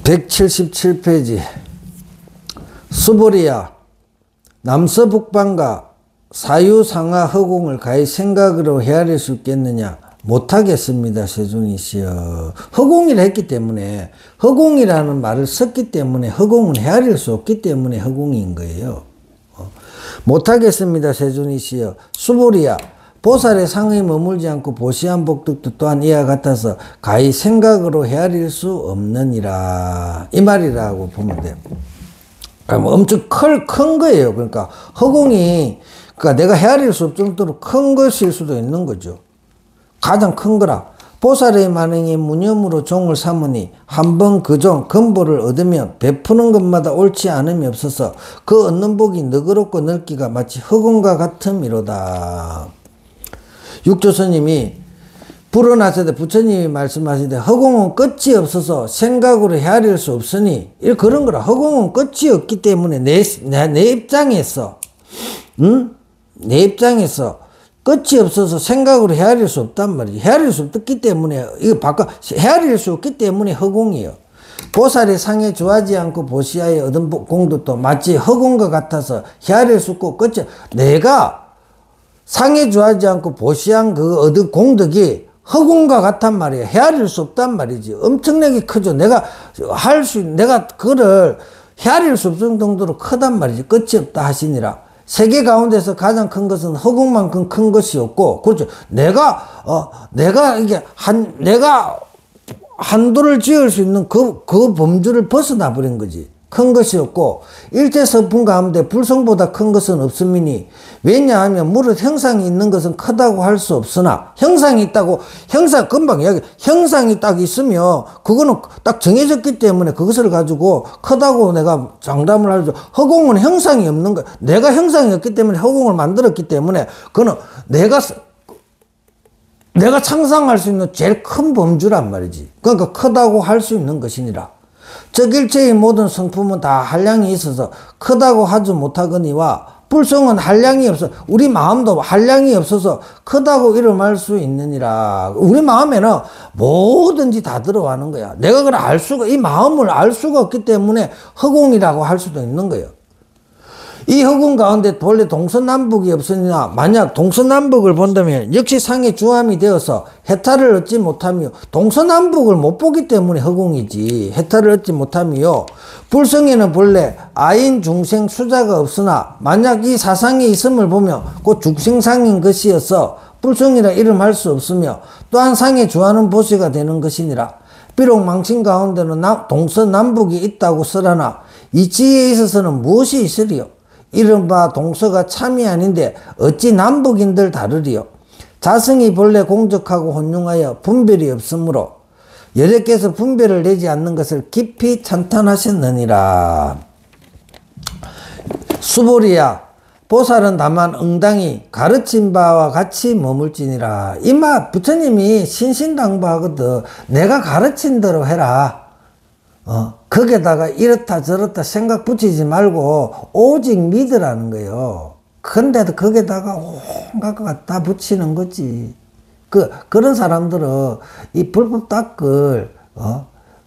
177페이지. 수보리야, 남서북방과 사유상하 허공을 가히 생각으로 헤아릴 수 있겠느냐? 못하겠습니다, 세존이시여. 허공이라 했기 때문에, 허공이라는 말을 썼기 때문에 허공은 헤아릴 수 없기 때문에 허공인 거예요. 못하겠습니다, 세존이시여. 수보리야, 보살의 상에 머물지 않고 보시한 복덕도 또한 이와 같아서 가히 생각으로 헤아릴 수 없느니라. 이 말이라고 보면 돼요. 엄청 큰 거예요. 그러니까 허공이, 그러니까 내가 헤아릴 수 없을 정도로 큰 것일 수도 있는 거죠. 가장 큰 거라. 보살의 만행이 무념으로 종을 삼으니 한번 그 종 근보를 얻으면 베푸는 것마다 옳지 않음이 없어서 그 얻는 복이 너그럽고 넓기가 마치 허공과 같음이로다. 육조스님이 불어나서되 부처님이 말씀하시되 허공은 끝이 없어서 생각으로 헤아릴 수 없으니 그런 거라. 허공은 끝이 없기 때문에 내 입장에서 내 입장에서 끝이 없어서 생각으로 헤아릴 수 없단 말이지. 헤아릴 수 없기 때문에 이거 바꿔 헤아릴 수 없기 때문에 허공이요. 보살의 상에 좋아하지 않고 보시하여 얻은 공덕도 마치 허공과 같아서 헤아릴 수 없고 끝이 내가 상에 좋아하지 않고 보시한 그 얻은 공덕이 허공과 같단 말이에요. 헤아릴 수 없단 말이지. 엄청나게 크죠. 내가 그거를 헤아릴 수 없을 정도로 크단 말이지. 끝이 없다 하시니라. 세계 가운데서 가장 큰 것은 허공만큼 큰 것이 없고, 그렇죠. 내가 한도를 지을 수 있는 그 범주를 벗어나 버린 거지. 큰 것이 없고, 일체서품 가운데 불성보다 큰 것은 없음이니, 왜냐하면 무릇 형상이 있는 것은 크다고 할 수 없으나, 형상이 있다고, 금방 이야기, 형상이 딱 있으면, 그거는 딱 정해졌기 때문에 그것을 가지고 크다고 내가 장담을 하죠. 허공은 형상이 없는 거야. 내가 형상이 없기 때문에 허공을 만들었기 때문에, 그거는 내가 상상할 수 있는 제일 큰 범주란 말이지. 그러니까 크다고 할 수 있는 것이니라. 적일체의 모든 성품은 다 한량이 있어서 크다고 하지 못하거니와 불성은 한량이 없어. 우리 마음도 한량이 없어서 크다고 이름할 수 있느니라. 우리 마음에는 뭐든지 다 들어가는 거야. 내가 그걸 이 마음을 알 수가 없기 때문에 허공이라고 할 수도 있는 거예요. 이 허공 가운데 본래 동서남북이 없으나 만약 동서남북을 본다면 역시 상의 주함이 되어서 해탈을 얻지 못하며 동서남북을 못 보기 때문에 허공이지 해탈을 얻지 못하며 불성에는 본래 아인 중생 수자가 없으나 만약 이 사상이 있음을 보면 곧 중생상인 것이어서 불성이라 이름할 수 없으며 또한 상에 주하는 보시가 되는 것이니라. 비록 망신 가운데는 동서남북이 있다고 쓰라나 이치에 있어서는 무엇이 있으리요? 이른바 동서가 참이 아닌데 어찌 남북인들 다르리요? 자성이 본래 공적하고 혼용하여 분별이 없으므로 여력께서 분별을 내지 않는 것을 깊이 찬탄하셨느니라. 수보리야, 보살은 다만 응당히 가르친 바와 같이 머물지니라. 이마 부처님이 신신당부하거든. 내가 가르친 대로 해라. 거기에다가 이렇다 저렇다 생각 붙이지 말고 오직 믿으라는 거예요. 근데도 거기에다가 온갖 거 다 붙이는 거지. 그런 사람들은 이 불법 닦을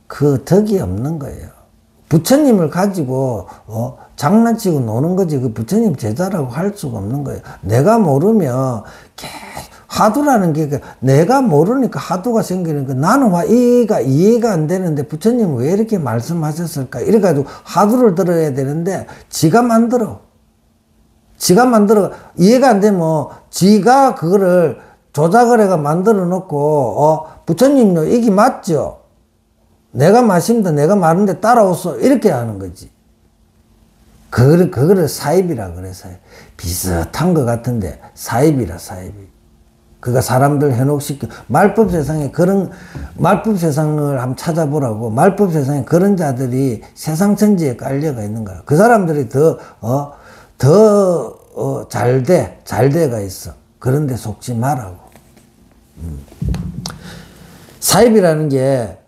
그 덕이 없는 거예요. 부처님을 가지고 장난치고 노는 거지 그 부처님 제자라고 할 수가 없는 거예요. 내가 모르면 하두라는 게 내가 모르니까 하두가 생기니까 나는 이해가 안 되는데 부처님은 왜 이렇게 말씀하셨을까? 이래가지고 하두를 들어야 되는데 지가 만들어 이해가 안 되면 지가 그거를 조작을 해가 만들어 놓고 부처님요 이게 맞죠? 내가 마십니다. 내가 마는데 따라오소. 이렇게 하는 거지. 그거를 사입이라 그래서 비슷한 것 같은데 사입이라 사입이. 그가 사람들 현혹시켜 말법 세상에 말법 세상을 한번 찾아보라고. 말법 세상에 그런 자들이 세상 천지에 깔려가 있는 거야. 그 사람들이 더 잘돼가 있어. 그런데 속지 말라고. 사입이라는 게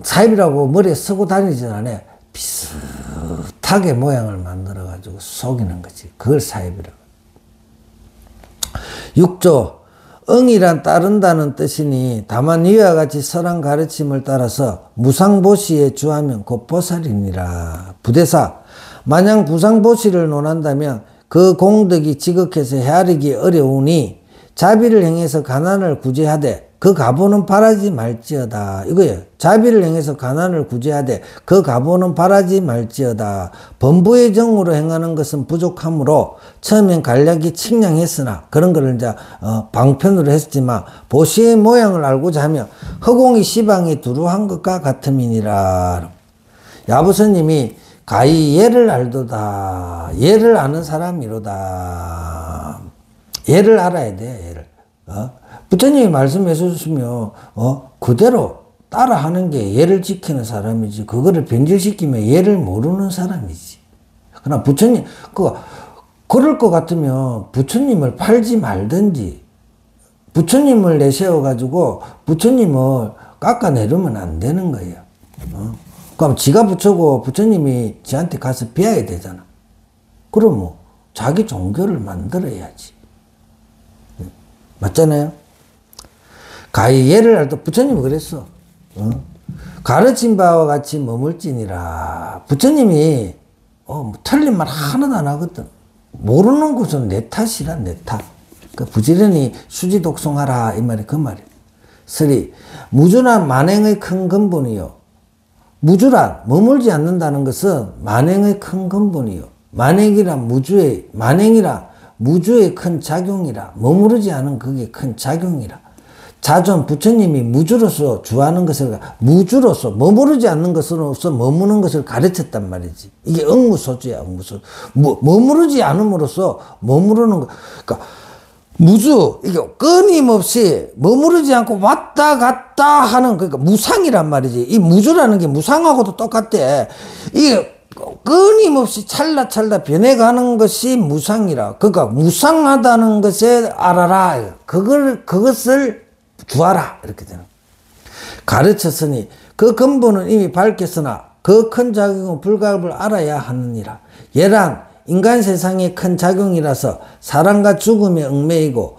사입이라고 머리에 쓰고 다니진 않아. 비슷하게 모양을 만들어 가지고 속이는 거지. 그걸 사입이라고. 6조 응이란 따른다는 뜻이니 다만 이와 같이 설한 가르침을 따라서 무상보시에 주하면 곧 보살이니라. 부대사 만약 무상보시를 논한다면 그 공덕이 지극해서 헤아리기 어려우니 자비를 행해서 가난을 구제하되 그 가보는 바라지 말지어다. 이거예요. 자비를 행해서 가난을 구제하되 그 가보는 바라지 말지어다. 범부의 정으로 행하는 것은 부족하므로 처음엔 간략히 측량했으나 그런 거를 이제 방편으로 했지만 보시의 모양을 알고자 하면 허공이 시방이 두루한 것과 같음이니라. 야부스님이 가히 예를 알도다. 예를 아는 사람이로다. 예를 알아야 돼. 예를. 부처님이 말씀해 주시면 그대로 따라하는 게 예를 지키는 사람이지 그거를 변질시키면 예를 모르는 사람이지. 그러나 부처님 그럴 것 같으면 부처님을 팔지 말든지 부처님을 내세워 가지고 부처님을 깎아내리면 안 되는 거예요. 그럼 지가 부처고 부처님이 지한테 가서 배워야 되잖아. 그럼 뭐 자기 종교를 만들어야지. 맞잖아요. 가히 예를 알 때 부처님이 그랬어. 가르친 바와 같이 머물지니라. 부처님이 틀린 말 하나도 안 하거든. 모르는 것은 내 탓이라 내 탓. 그 부지런히 수지독송하라 이 말이 그 말이야. 서리 무주란 만행의 큰 근본이요. 무주란 머물지 않는다는 것은 만행의 큰 근본이요. 만행이란 무주의 큰 작용이라. 머무르지 않은 그게 큰 작용이라. 자존 부처님이 무주로서 주하는 것을 무주로서 머무르지 않는 것으로서 머무는 것을 가르쳤단 말이지. 이게 응무소주야. 응무소. 머무르지 않음으로써 머무르는 거. 그러니까 무주 이게 끊임없이 머무르지 않고 왔다 갔다 하는 그러니까 무상이란 말이지. 이 무주라는 게 무상하고도 똑같대. 이게 끊임없이 찰나찰나 변해가는 것이 무상이라. 그러니까 무상하다는 것에 알아라. 그것을 주하라. 이렇게 되는. 가르쳤으니 그 근본은 이미 밝혔으나 그 큰 작용은 불가합을 알아야 하느니라. 예란 인간 세상의 큰 작용이라서 사랑과 죽음의 얽매이고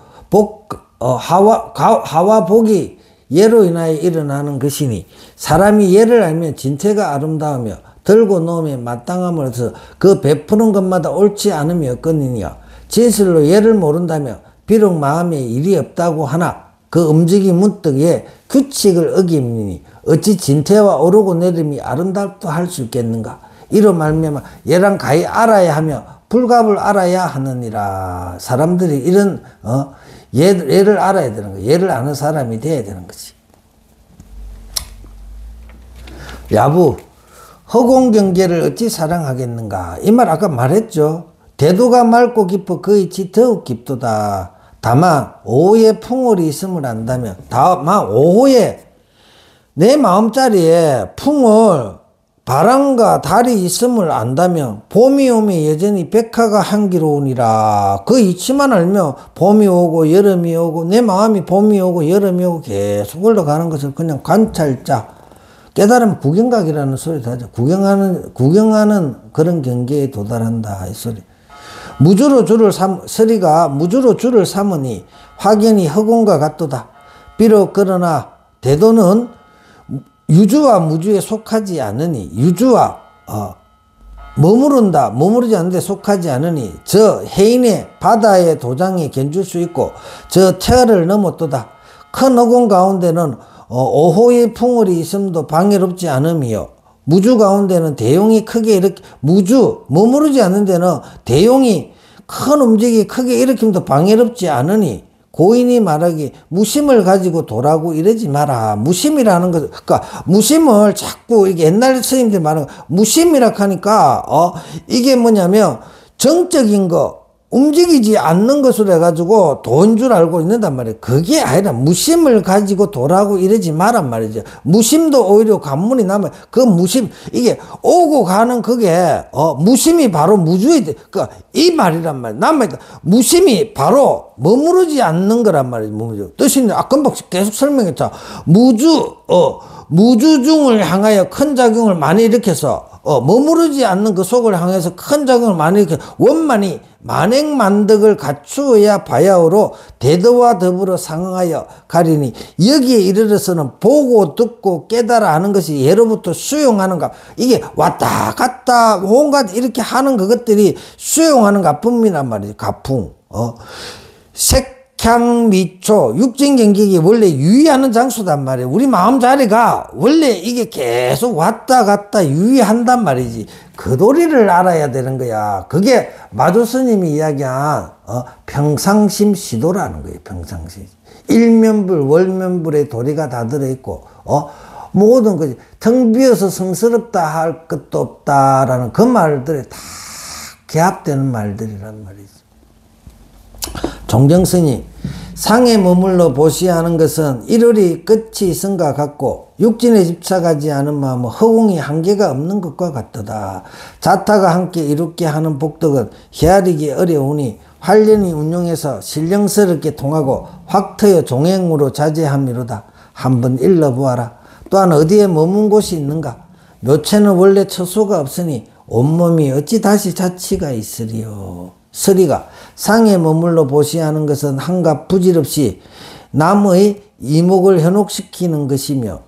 하와 복이 예로 인하여 일어나는 것이니 사람이 예를 알면 진태가 아름다우며 들고 놓으면 마땅함으로써 그 베푸는 것마다 옳지 않음이 없거니와 진실로 예를 모른다면 비록 마음에 일이 없다고 하나 그 움직임 문득에 규칙을 어기니 어찌 진태와 오르고 내림이 아름답도 할 수 있겠는가. 이로 말미암아 예랑 가히 알아야 하며 불갑을 알아야 하느니라. 사람들이 이런 예를 알아야 되는 거야. 예를 아는 사람이 돼야 되는 거지. 야부 허공경계를 어찌 사랑하겠는가. 이 말 아까 말했죠. 대도가 맑고 깊어 그 이치 더욱 깊도다. 다만 오후에 풍월이 있음을 안다면 다만 오후에 내 마음자리에 풍월 바람과 달이 있음을 안다면 봄이 오면 여전히 백화가 향기로우니라. 그 이치만 알면 봄이 오고 여름이 오고 내 마음이 봄이 오고 여름이 오고 계속 흘러가는 것을 그냥 관찰자 깨달으면 구경각이라는 소리도 하죠. 구경하는 그런 경계에 도달한다 이 소리. 서리가 무주로 줄을 삼으니 확연히 허공과 같도다. 비록 그러나 대도는 유주와 무주에 속하지 않으니 유주와 머무르지 않는데 속하지 않으니 저 해인의 바다의 도장에 견줄 수 있고 저 태화를 넘었도다. 큰 허공 가운데는 오호의 풍월이 있음도 방해롭지 않음이요. 무주 가운데는 대용이 크게 이렇게 머무르지 않는 데는 대용이 큰 움직임이 크게 일으킴도 방해롭지 않으니 고인이 말하기 무심을 가지고 도라고 이러지 마라. 무심이라는 것, 그러니까 무심을 자꾸 이게 옛날 스님들 말하는 무심이라 하니까 이게 뭐냐면 정적인 거 움직이지 않는 것으로 해가지고 돈 줄 알고 있는단 말이에요. 그게 아니라 무심을 가지고 도라고 이러지 마란 말이죠. 무심도 오히려 관문이 남아요. 그 무심, 이게 오고 가는 그게, 무심이 바로 무주의, 그니까 이 말이란 말이에요. 남아있다. 무심이 바로 머무르지 않는 거란 말이죠. 뜻이, 금방 계속 설명했죠. 무주중을 향하여 큰 작용을 많이 일으켜서, 머무르지 않는 그 속을 향해서 큰 자극을 많이 이렇게 원만히 만행만덕을 갖추어야 바야흐로 대도와 더불어 상응하여 가리니 여기에 이르러서는 보고 듣고 깨달아 하는 것이 예로부터 수용하는가. 이게 왔다 갔다 온갖 이렇게 하는 그것들이 수용하는 가품이란 말이지. 가풍. 색향미초 육진경객이 원래 유의하는 장소단 말이에요. 우리 마음자리가 원래 이게 계속 왔다 갔다 유의한단 말이지. 그 도리를 알아야 되는 거야. 그게 마조 스님이 이야기한 평상심 시도라는 거예요. 평상심. 일면불 월면불의 도리가 다 들어있고 모든 것이 텅 비어서 성스럽다 할 것도 없다라는 그 말들이 다 개합되는 말들이란 말이지. 종경스님, 상에 머물러 보시하는 것은 이르리 끝이 있은가 같고 육진에 집착하지 않은 마음은 허공이 한계가 없는 것과 같도다. 자타가 함께 이롭게 하는 복덕은 헤아리기 어려우니 활연히 운용해서 신령스럽게 통하고 확 트여 종행으로 자제함이로다. 한번 일러보아라. 또한 어디에 머문 곳이 있는가? 묘체는 원래 처소가 없으니 온몸이 어찌 다시 자치가 있으리요. 서리가 상에 머물러 보시하는 것은 한갑 부질없이 남의 이목을 현혹시키는 것이며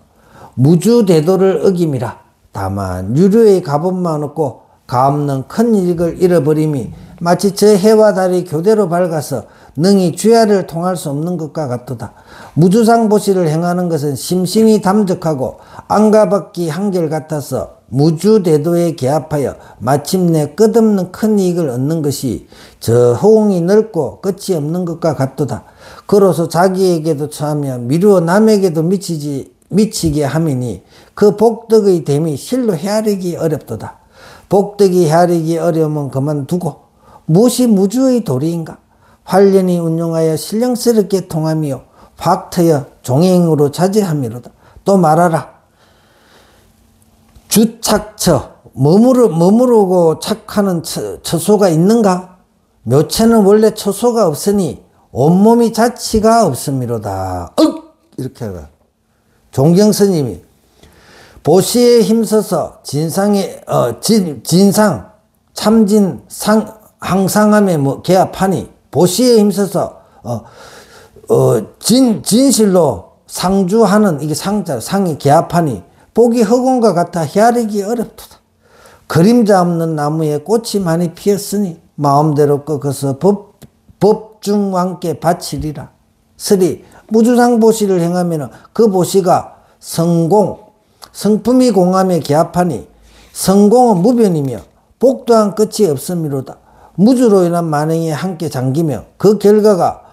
무주대도를 어김이라. 다만 유료의 갑옷만 얻고 가없는 큰 일을 잃어버림이 마치 저 해와 달이 교대로 밝아서 능히 주야를 통할 수 없는 것과 같도다. 무주상보시를 행하는 것은 심신이 담적하고 안가받기 한결같아서 무주대도에 개합하여 마침내 끝없는 큰 이익을 얻는 것이 저 허공이 넓고 끝이 없는 것과 같도다. 그로서 자기에게도 처하며 미루어 남에게도 미치게 함이니 그 복덕의 됨이 실로 헤아리기 어렵도다. 복덕이 헤아리기 어려우면 그만두고 무엇이 무주의 도리인가? 활연히 운용하여 신령스럽게 통하며 확 트여 종행으로 자제함이로다. 또 말하라. 주착처 머무르고 착하는 처소가 있는가? 묘체는 원래 처소가 없으니 온몸이 자치가 없음이로다. 이렇게 하라. 종경스님이 보시에 힘써서 진상 참진 항상함에 개합하니 보시에 힘써서 진실로 상주하는 이게 상이 개합하니 복이 허공과 같아 헤아리기 어렵도다. 그림자 없는 나무에 꽃이 많이 피었으니 마음대로 꺾어서 법중왕께 바치리라. 스리 무주상보시를 행하면 그 보시가 성품이 공함에 개합하니 성공은 무변이며 복 또한 끝이 없음이로다. 무주로 인한 만행에 함께 잠기며 그 결과가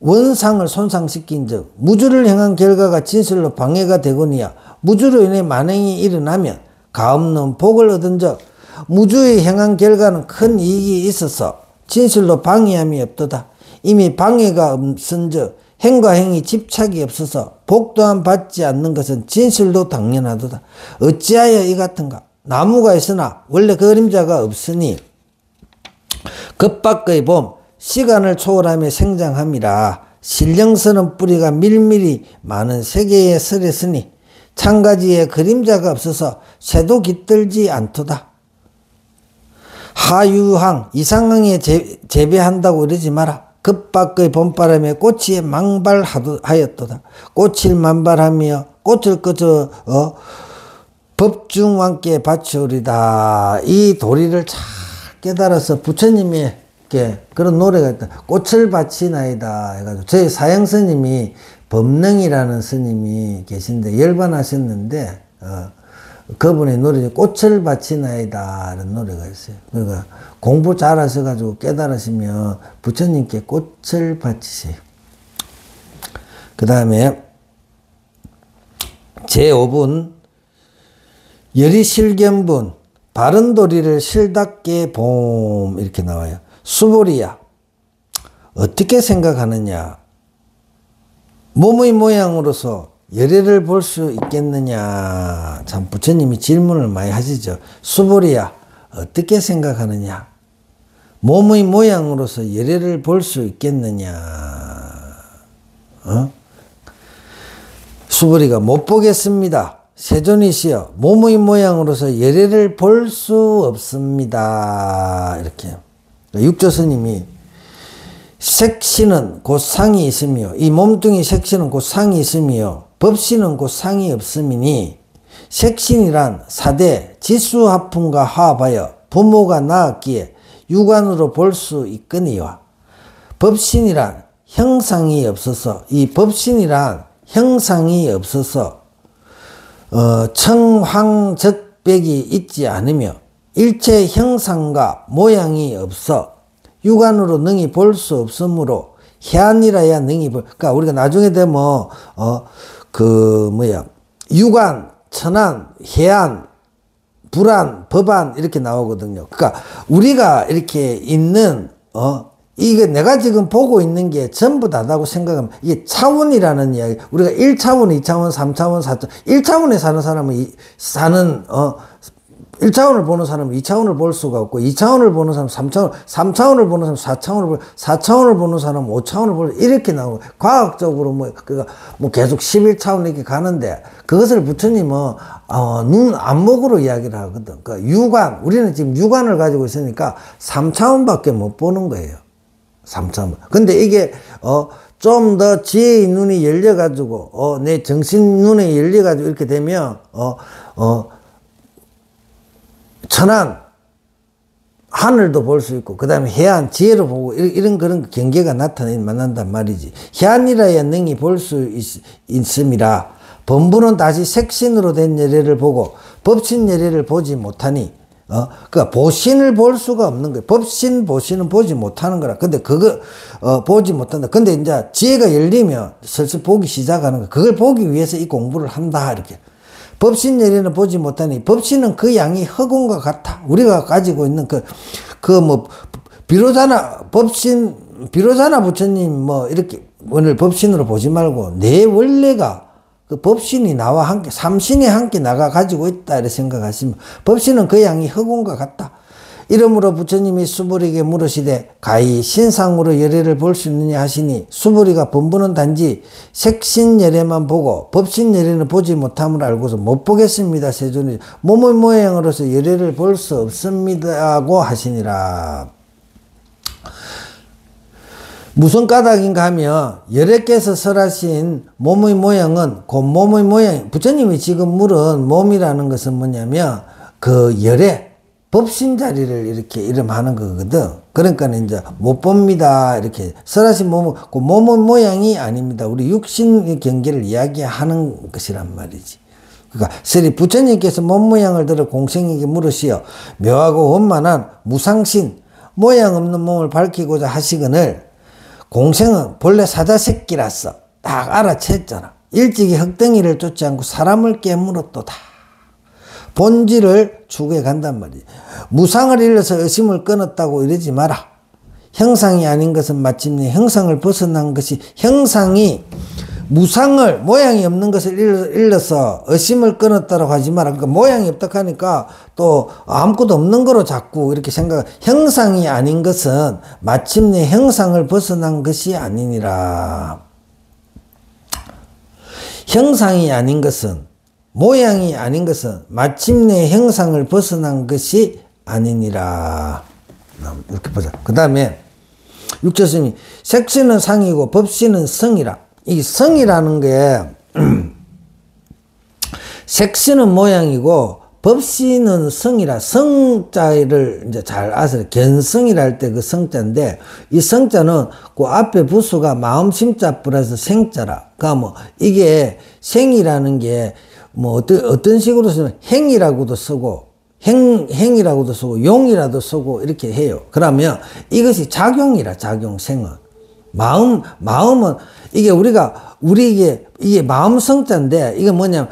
원상을 손상시킨 즉 무주를 행한 결과가 진실로 방해가 되거니와 무주로 인해 만행이 일어나면 가없는 복을 얻은 적 무주의 행한 결과는 큰 이익이 있어서 진실로 방해함이 없도다. 이미 방해가 없은 즉 행과 행이 집착이 없어서 복 또한 받지 않는 것은 진실로 당연하도다. 어찌하여 이 같은가? 나무가 있으나 원래 그림자가 없으니 급밖의 봄 시간을 초월하며 생장함이라. 신령스러운 뿌리가 밀밀히 많은 세계에 서렸으니 창가지에 그림자가 없어서 새도 깃들지 않도다. 하유항 이상항에 재배한다고 이러지 마라. 급밖의 봄바람에 꽃이 망발하였도다. 꽃을 만발하며 꽃을 꺼져 법중왕께 바치오리다. 이 도리를 잘 깨달아서 부처님이 그런 노래가 있다. 꽃을 바치나이다 해가지고 저희 사형 스님이 법능이라는 스님이 계신데 열반하셨는데 그분의 노래 꽃을 바치나이다 라는 노래가 있어요. 그러니까 공부 잘 하셔가지고 깨달으시면 부처님께 꽃을 바치세요. 그 다음에 제5분 열이실견분 바른 도리를 실답게 봄 이렇게 나와요. 수보리야 어떻게 생각하느냐? 몸의 모양으로서 열애를 볼 수 있겠느냐? 참 부처님이 질문을 많이 하시죠. 수보리야 어떻게 생각하느냐? 몸의 모양으로서 열애를 볼 수 있겠느냐? 수보리가 못 보겠습니다. 세존이시여 몸의 모양으로서 열애를 볼 수 없습니다. 이렇게 육조 스님이 색신은 곧 상이 있으며 이 몸뚱이 색신은 곧 상이 있으며 법신은 곧 상이 없음이니 색신이란 사대 지수화풍과 화합하여 부모가 낳았기에 육안으로 볼 수 있거니와 법신이란 형상이 없어서 이 법신이란 형상이 없어서 청황적백이 있지 않으며 일체 형상과 모양이 없어 육안으로 능히 볼 수 없으므로 해안이라야 능히 그러니까 우리가 나중에 되면 유관, 천안, 해안, 불안, 법안 이렇게 나오거든요. 그러니까 우리가 이렇게 있는 이게 내가 지금 보고 있는 게 전부 다라고 생각하면 이게 차원이라는 이야기. 우리가 1차원, 2차원, 3차원, 4차원 1차원에 사는 사람은 1차원을 보는 사람은 2차원을 볼 수가 없고 2차원을 보는 사람은 3차원, 3차원을 보는 사람은 4차원을 보는 사람은 5차원을 보는 이렇게 나오고 과학적으로 계속 11차원 이렇게 가는데 그것을 부처님은 눈 안목으로 이야기를 하거든. 그러니까 유관, 우리는 지금 유관을 가지고 있으니까 3차원밖에 못 보는 거예요. 3차원. 근데 이게 좀 더 지혜의 눈이 열려가지고 내 정신 눈이 열려가지고 이렇게 되면 천안 하늘도 볼 수 있고 그 다음에 해안 지혜로 보고 이런 그런 경계가 만난단 말이지. 해안이라야 능히 볼 수 있음이라 범부는 다시 색신으로 된 예례를 보고 법신 예례를 보지 못하니 그러니까 보신을 볼 수가 없는 거예요. 법신 보신은 보지 못하는 거라. 근데 그거 보지 못한다. 근데 이제 지혜가 열리면 슬슬 보기 시작하는 거야. 그걸 보기 위해서 이 공부를 한다 이렇게. 법신 예례는 보지 못하니 법신은 그 양이 허공과 같아. 우리가 가지고 있는 비로자나 부처님 이렇게 오늘 법신으로 보지 말고 내 원래가 그 법신이 나와 함께 삼신이 함께 나가 가지고 있다 이렇게 생각하시면 법신은 그 양이 허공과 같다. 이러므로 부처님이 수부리에게 물으시되 가히 신상으로 열애를 볼 수 있느냐 하시니 수부리가 본부는 단지 색신 열애만 보고 법신 열애는 보지 못함을 알고서 못 보겠습니다. 세존이 몸의 모양으로서 열애를 볼 수 없습니다고 하시니라. 무슨 까닭인가 하면 열애께서 설하신 몸의 모양은 그 몸의 모양, 부처님이 지금 물은 몸이라는 것은 뭐냐면 그 열애 법신 자리를 이렇게 이름하는 거거든. 그러니까 이제 못 봅니다. 이렇게 설하신 몸은 그 몸의 모양이 아닙니다. 우리 육신의 경계를 이야기하는 것이란 말이지. 그러니까 서리 부처님께서 몸 모양을 들어 공생에게 물으시어 묘하고 원만한 무상신 모양 없는 몸을 밝히고자 하시거늘 공생은 본래 사자새끼라서 딱 알아챘잖아. 일찍이 흙덩이를 쫓지 않고 사람을 깨물었도다. 본질을 추구해 간단 말이지. 무상을 일러서 의심을 끊었다고 이러지 마라. 형상이 아닌 것은 마침내 형상을 벗어난 것이 형상이 무상을 모양이 없는 것을 일러서 의심을 끊었다고 하지 마라. 그러니까 모양이 없다 하니까 또 아무것도 없는 거로 자꾸 이렇게 생각. 형상이 아닌 것은 마침내 형상을 벗어난 것이 아니니라. 형상이 아닌 것은 모양이 아닌 것은 마침내 형상을 벗어난 것이 아니니라. 이렇게 보자. 그 다음에 육조스님이 색신은 상이고 법신은 성이라. 이 성이라는 게 색신은 모양이고 법신은 성이라. 성자를 이제 잘 아세요. 견성이라 할 때 그 성자인데 이 성자는 그 앞에 부수가 마음심자 플러스 생자라. 그러니까 이게 생이라는 게 어떤 식으로 쓰면 행이라고도 쓰고 행이라고도 쓰고 용이라도 쓰고 이렇게 해요. 그러면 이것이 작용이라. 작용생은 마음은 이게 이게 마음 성자인데 이게 뭐냐면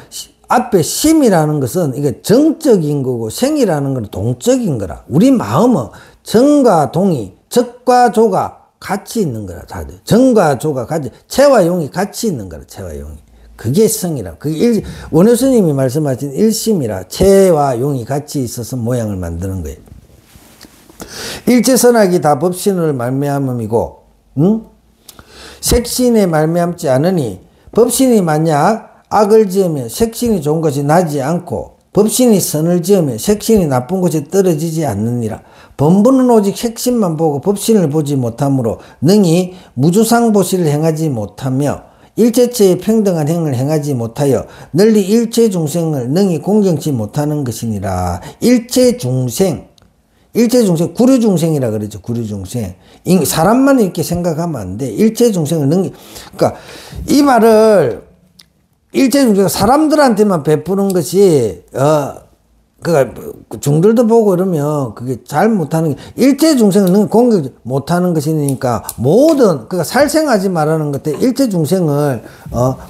앞에 심이라는 것은 이게 정적인 거고 생이라는 건 동적인 거라. 우리 마음은 정과 동이, 적과 조가 같이 있는 거라. 다들 정과 조가 같이, 체와 용이 같이 있는 거라. 체와 용이. 그게 성이라. 그게 원효 스님이 말씀하신 일심이라. 체와 용이 같이 있어서 모양을 만드는 거예요. 일체선악이 다 법신을 말미암음이고, 색신에 말미암지 않으니 법신이 만약 악을 지으며 색신이 좋은 것이 나지 않고 법신이 선을 지으며 색신이 나쁜 것이 떨어지지 않느니라. 범부는 오직 색신만 보고 법신을 보지 못하므로 능히 무주상보시를 행하지 못하며 일체체의 평등한 행을 행하지 못하여 널리 일체 중생을 능히 공경치 못하는 것이니라. 일체 중생 구류중생이라 그러죠. 구류중생. 사람만 이렇게 생각하면 안 돼. 일체 중생을 능히, 그러니까 이 말을 일체 중생 사람들한테만 베푸는 것이 그러니까 중들도 보고 이러면 그게 잘 못하는 게 일체 중생을 능히 공격 못하는 것이니까 그러니까 살생하지 말라는 것 같아. 일체 중생을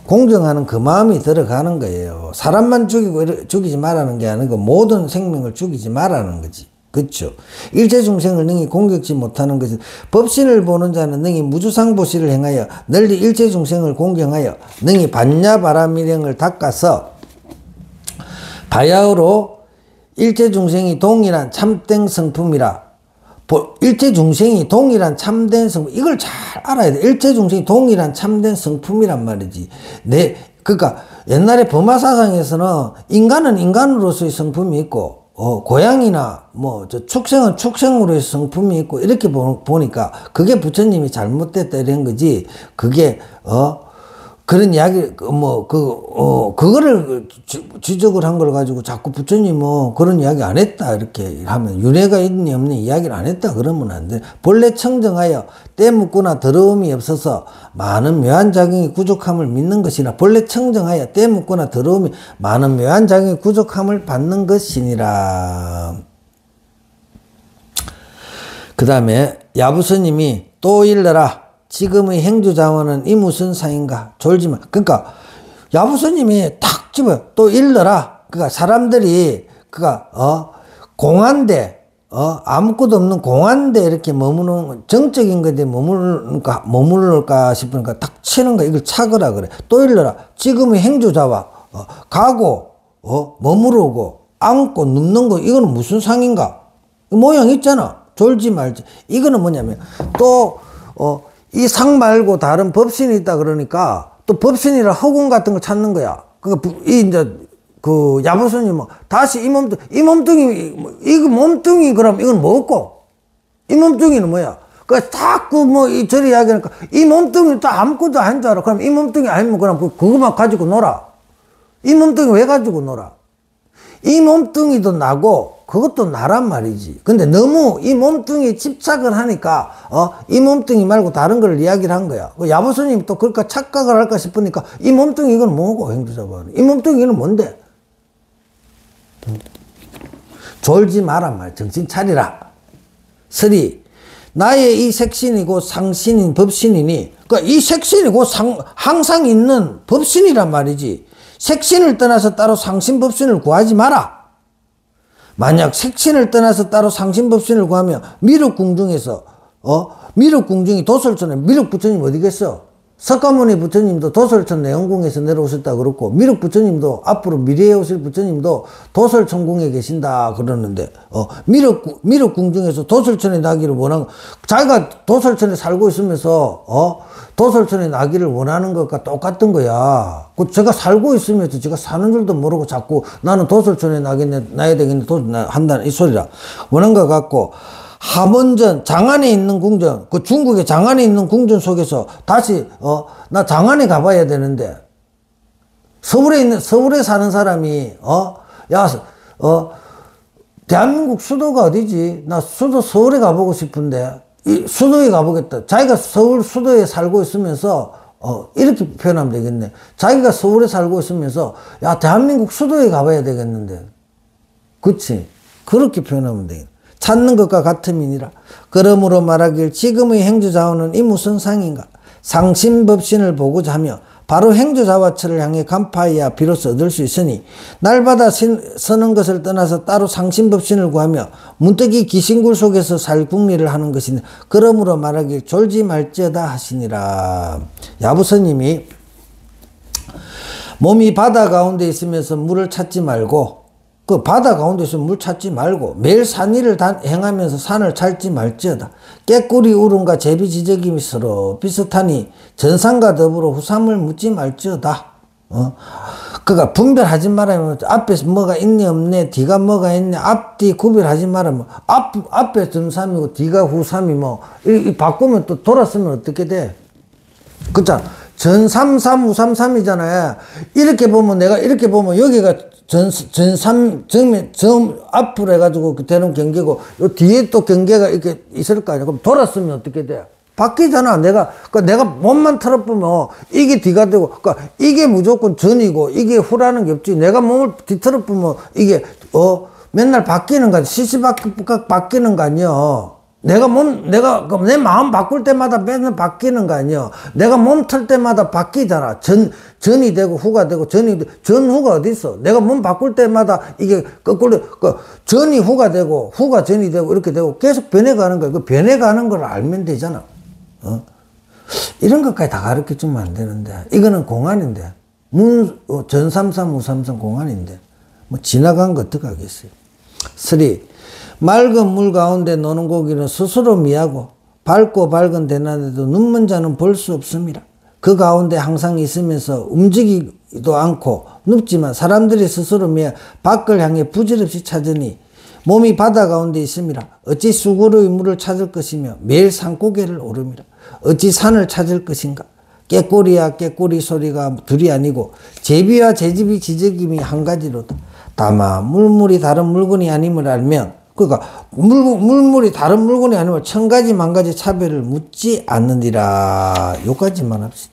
공경하는 그 마음이 들어가는 거예요. 사람만 죽이지 말라는 게 아니고 모든 생명을 죽이지 말라는 거지. 그렇죠. 일체 중생을 능히 공격지 못하는 것은 법신을 보는 자는 능히 무주상보시를 행하여 널리 일체 중생을 공경하여 능히 반야바라밀행을 닦아서 바야흐로 일체 중생이 동일한 참된 성품이라. 일체 중생이 동일한 참된 성품, 이걸 잘 알아야 돼. 일체 중생이 동일한 참된 성품이란 말이지. 그러니까 옛날에 범화사상에서는 인간은 인간으로서의 성품이 있고 고양이나 축생은 축생으로의 성품이 있고 이렇게 보니까 그게 부처님이 잘못됐다 이런 거지. 그게 그런 이야기 그거를 지적을 한 걸 가지고 자꾸 부처님은 그런 이야기 안 했다 이렇게 하면 윤회가 있니 없니 이야기를 안 했다 그러면 안 돼. 본래 청정하여 때 묻거나 더러움이 없어서 많은 묘한 작용이 부족함을 믿는 것이라. 본래 청정하여 때 묻거나 더러움이 많은 묘한 작용이 부족함을 받는 것이니라. 그 다음에 야부스님이 또 일러라. 지금의 행주자원은 이 무슨 상인가? 졸지마. 그러니까 야부스님이 탁 집어요. 또 일러라. 그러니까 사람들이 공한데 아무것도 없는 공한데 이렇게 머무는 정적인 것에 머무를까 싶으니까 탁 치는 거 이걸 착으라 그래. 또 일러라. 지금의 행주자와 가고 머무르고 앉고 눕는 거 이거는 무슨 상인가? 모양 있잖아. 졸지 말지. 이거는 뭐냐면 또 이 상 말고 다른 법신이 있다 그러니까 또 법신이라 허공 같은 거 찾는 거야. 그러니까 그 야부스님 다시 이 몸뚱이 이거 몸뚱이 그럼 이건 뭐고? 이 몸뚱이는 뭐야? 그 자꾸 저리 이야기하니까 이 몸뚱이 또 아무것도 아닌 줄 알아. 그럼 이 몸뚱이 아니면 그럼 그것만 가지고 놀아. 이 몸뚱이 왜 가지고 놀아? 이 몸뚱이도 나고 그것도 나란 말이지. 근데 너무 이 몸뚱이에 집착을 하니까 이 몸뚱이 말고 다른 걸 이야기를 한 거야. 야부스님 또 그럴까 착각을 할까 싶으니까 이 몸뚱이 이건 뭐고 행주자원. 이 몸뚱이는 뭔데? 졸지 마란 말. 정신 차리라. 서리 나의 이 색신이고 상신인 법신이니 그러니까 이 색신이고 항상 있는 법신이란 말이지. 색신을 떠나서 따로 상신법신을 구하지 마라. 만약 색신을 떠나서 따로 상신법신을 구하면 미륵궁중에서 미륵궁중이 도솔천에 미륵부처님 어디겠어? 석가모니 부처님도 도솔천 내원궁에서 내려오셨다 그렇고 미륵부처님도 앞으로 미래에 오실 부처님도 도솔천궁에 계신다 그러는데 미륵궁중에서 도솔천에 나기를 원하는 자기가 도솔천에 살고 있으면서 도솔천에 나기를 원하는 것과 똑같은 거야. 제가 살고 있으면서 제가 사는 줄도 모르고 자꾸 나는 도솔천에 나야 되겠네 한다는 이 소리라 원한 것 같고 하문전 장안에 있는 궁전 그 중국의 장안에 있는 궁전 속에서 다시 나 장안에 가봐야 되는데 서울에 사는 사람이 대한민국 수도가 어디지? 나 서울에 가보고 싶은데 수도에 가보겠다. 자기가 서울 수도에 살고 있으면서 이렇게 표현하면 되겠네. 자기가 서울에 살고 있으면서 대한민국 수도에 가봐야 되겠는데 그치? 그렇게 표현하면 되겠네. 찾는 것과 같음이니라. 그러므로 말하길 지금의 행주자원은 이 무슨 상인가? 상신법신을 보고자 하며 바로 행주자와처를 향해 간파해야 비로소 얻을 수 있으니 날마다 서는 것을 떠나서 따로 상신법신을 구하며 문득이 기신굴 속에서 살 궁리를 하는 것이니 그러므로 말하길 졸지 말지어다 하시니라. 야부스님이 몸이 바다 가운데 있으면서 물을 찾지 말고 그 바다 가운데 있으면 물 찾지 말고 매일 산일을 행하면서 산을 찾지 말지어다. 깨꾸리 울음과 제비 지저김이 서로 비슷하니 전상과 더불어 후삼을 묻지 말지어다. 그니까 분별하지 말아요. 앞에 뭐가 있니 없네, 뒤가 뭐가 있네, 앞뒤 구별하지 말아요. 앞에 전3이고 뒤가 후3이 뭐, 이 바꾸면 또 돌았으면 어떻게 돼? 그렇잖아. 전3, 3, 후3, 3이잖아요. 이렇게 보면 내가 이렇게 보면 여기가 전 앞으로 해가지고 되는 경계고, 요 뒤에 또 경계가 이렇게 있을 거 아니야. 그럼 돌았으면 어떻게 돼? 바뀌잖아. 내가 몸만 털어보면 이게 뒤가 되고, 그러니까 이게 무조건 전이고 이게 후라는 게 없지. 내가 몸을 뒤틀어 보면 이게, 맨날 바뀌는 거 아니야. 시시각각 바뀌는 거 아니야. 내 마음 바꿀 때마다 맨날 바뀌는 거 아니야. 내가 몸 털 때마다 바뀌잖아. 전이 되고 후가 되고 전후가 어디 있어? 내가 몸 바꿀 때마다 이게 거꾸로 전이 후가 되고 후가 전이 되고 이렇게 되고 계속 변해가는 거야. 그 변해가는 걸 알면 되잖아. 이런 것까지 다 가르쳐 주면 안 되는데 이거는 공안인데 전33 후33 공안인데 뭐 지나간 거 어떡하겠어요. 3. 맑은 물 가운데 노는 고기는 스스로 미하고 밝고 밝은 대낮에도 눈먼 자는 볼 수 없습니다. 그 가운데 항상 있으면서 움직이지도 않고 눕지만 사람들이 스스로 미해 밖을 향해 부질없이 찾으니 몸이 바다 가운데 있습니다. 어찌 수구르의 물을 찾을 것이며 매일 산고개를 오릅니다. 어찌 산을 찾을 것인가. 깨꼬리야 깨꼬리 소리가 둘이 아니고 제비와 제집이 지저김이 한 가지로다. 다만 물물이 다른 물건이 아님을 알면 그러니까 물물이 다른 물건이 아니면 천 가지 만 가지 차별을 묻지 않느니라. 요까지만 합시다.